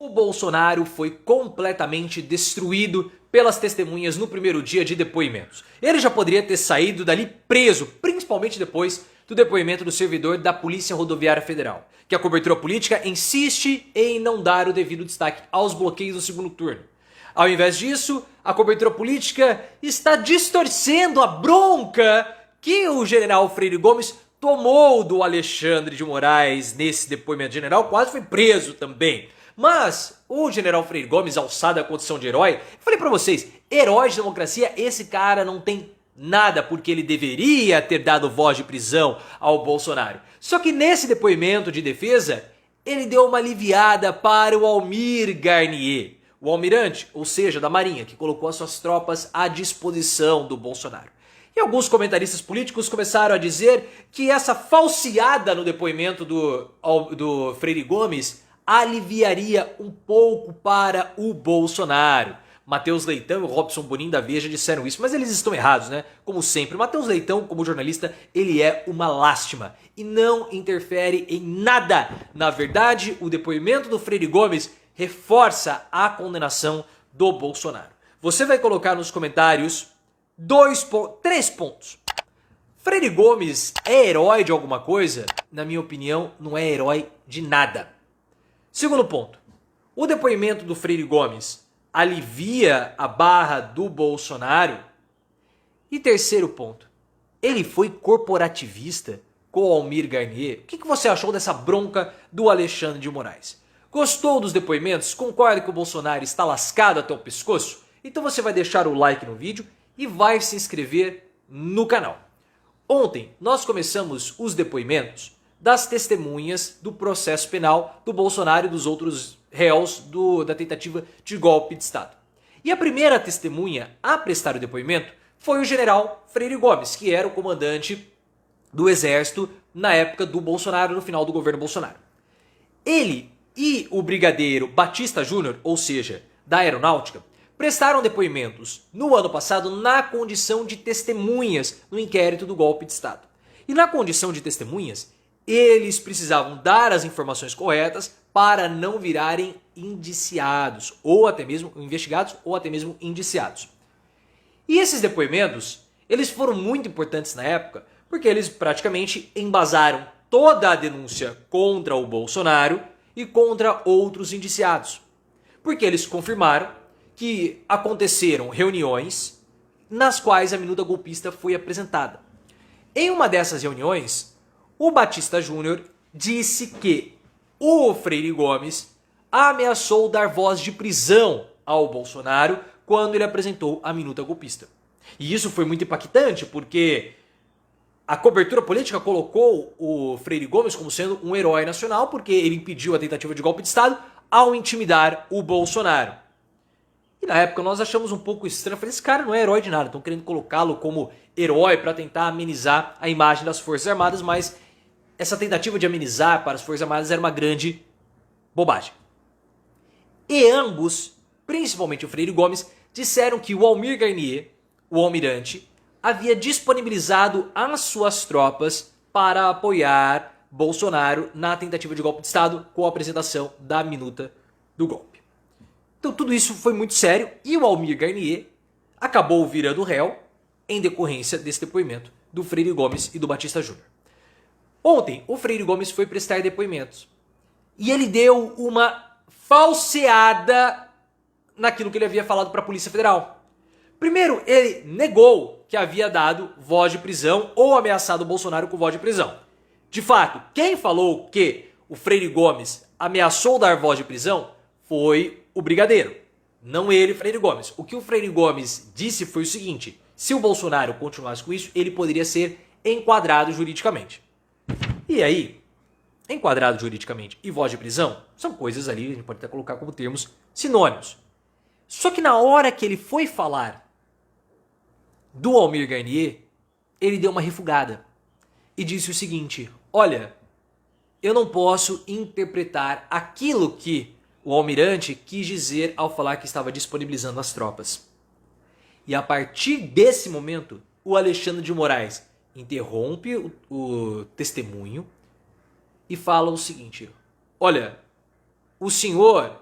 O Bolsonaro foi completamente destruído pelas testemunhas no primeiro dia de depoimentos. Ele já poderia ter saído dali preso, principalmente depois do depoimento do servidor da Polícia Rodoviária Federal, que a cobertura política insiste em não dar o devido destaque aos bloqueios do segundo turno. Ao invés disso, a cobertura política está distorcendo a bronca que o general Freire Gomes tomou do Alexandre de Moraes nesse depoimento. O general quase foi preso também. Mas o general Freire Gomes, alçado à condição de herói, falei pra vocês, herói de democracia, esse cara não tem nada, porque ele deveria ter dado voz de prisão ao Bolsonaro. Só que nesse depoimento de defesa, ele deu uma aliviada para o Almir Garnier, o almirante, ou seja, da Marinha, que colocou as suas tropas à disposição do Bolsonaro. E alguns comentaristas políticos começaram a dizer que essa falseada no depoimento do Freire Gomes aliviaria um pouco para o Bolsonaro. Matheus Leitão e Robson Bonin da Veja disseram isso, mas eles estão errados, né? Como sempre, Matheus Leitão, como jornalista, ele é uma lástima e não interfere em nada. Na verdade, o depoimento do Freire Gomes reforça a condenação do Bolsonaro. Você vai colocar nos comentários 3 pontos. Freire Gomes é herói de alguma coisa? Na minha opinião, não é herói de nada. Segundo ponto, o depoimento do Freire Gomes alivia a barra do Bolsonaro? E terceiro ponto, ele foi corporativista com o Almir Garnier? O que você achou dessa bronca do Alexandre de Moraes? Gostou dos depoimentos? Concorda que o Bolsonaro está lascado até o pescoço? Então você vai deixar o like no vídeo e vai se inscrever no canal. Ontem nós começamos os depoimentos das testemunhas do processo penal do Bolsonaro e dos outros réus da tentativa de golpe de Estado. E a primeira testemunha a prestar o depoimento foi o general Freire Gomes, que era o comandante do Exército na época do Bolsonaro, no final do governo Bolsonaro. Ele e o brigadeiro Batista Júnior, ou seja, da Aeronáutica, prestaram depoimentos no ano passado na condição de testemunhas no inquérito do golpe de Estado. E na condição de testemunhas, eles precisavam dar as informações corretas para não virarem indiciados, ou até mesmo investigados, ou até mesmo indiciados. E esses depoimentos, eles foram muito importantes na época, porque eles praticamente embasaram toda a denúncia contra o Bolsonaro e contra outros indiciados. Porque eles confirmaram que aconteceram reuniões nas quais a minuta golpista foi apresentada. Em uma dessas reuniões, o Batista Júnior disse que o Freire Gomes ameaçou dar voz de prisão ao Bolsonaro quando ele apresentou a minuta golpista. E isso foi muito impactante porque a cobertura política colocou o Freire Gomes como sendo um herói nacional porque ele impediu a tentativa de golpe de Estado ao intimidar o Bolsonaro. E na época nós achamos um pouco estranho, falei, esse cara não é herói de nada, estão querendo colocá-lo como herói para tentar amenizar a imagem das Forças Armadas, mas essa tentativa de amenizar para as Forças Armadas era uma grande bobagem. E ambos, principalmente o Freire Gomes, disseram que o Almir Garnier, o almirante, havia disponibilizado as suas tropas para apoiar Bolsonaro na tentativa de golpe de Estado com a apresentação da minuta do golpe. Então tudo isso foi muito sério e o Almir Garnier acabou virando réu em decorrência desse depoimento do Freire Gomes e do Batista Júnior. Ontem, o Freire Gomes foi prestar depoimentos e ele deu uma falseada naquilo que ele havia falado para a Polícia Federal. Primeiro, ele negou que havia dado voz de prisão ou ameaçado o Bolsonaro com voz de prisão. De fato, quem falou que o Freire Gomes ameaçou dar voz de prisão foi o brigadeiro, não ele, Freire Gomes. O que o Freire Gomes disse foi o seguinte: se o Bolsonaro continuasse com isso, ele poderia ser enquadrado juridicamente. E aí, enquadrado juridicamente e voz de prisão são coisas ali, a gente pode até colocar como termos sinônimos. Só que na hora que ele foi falar do Almir Garnier, ele deu uma refugada e disse o seguinte: olha, eu não posso interpretar aquilo que o almirante quis dizer ao falar que estava disponibilizando as tropas. E a partir desse momento, o Alexandre de Moraes interrompe o testemunho e fala o seguinte: olha, o senhor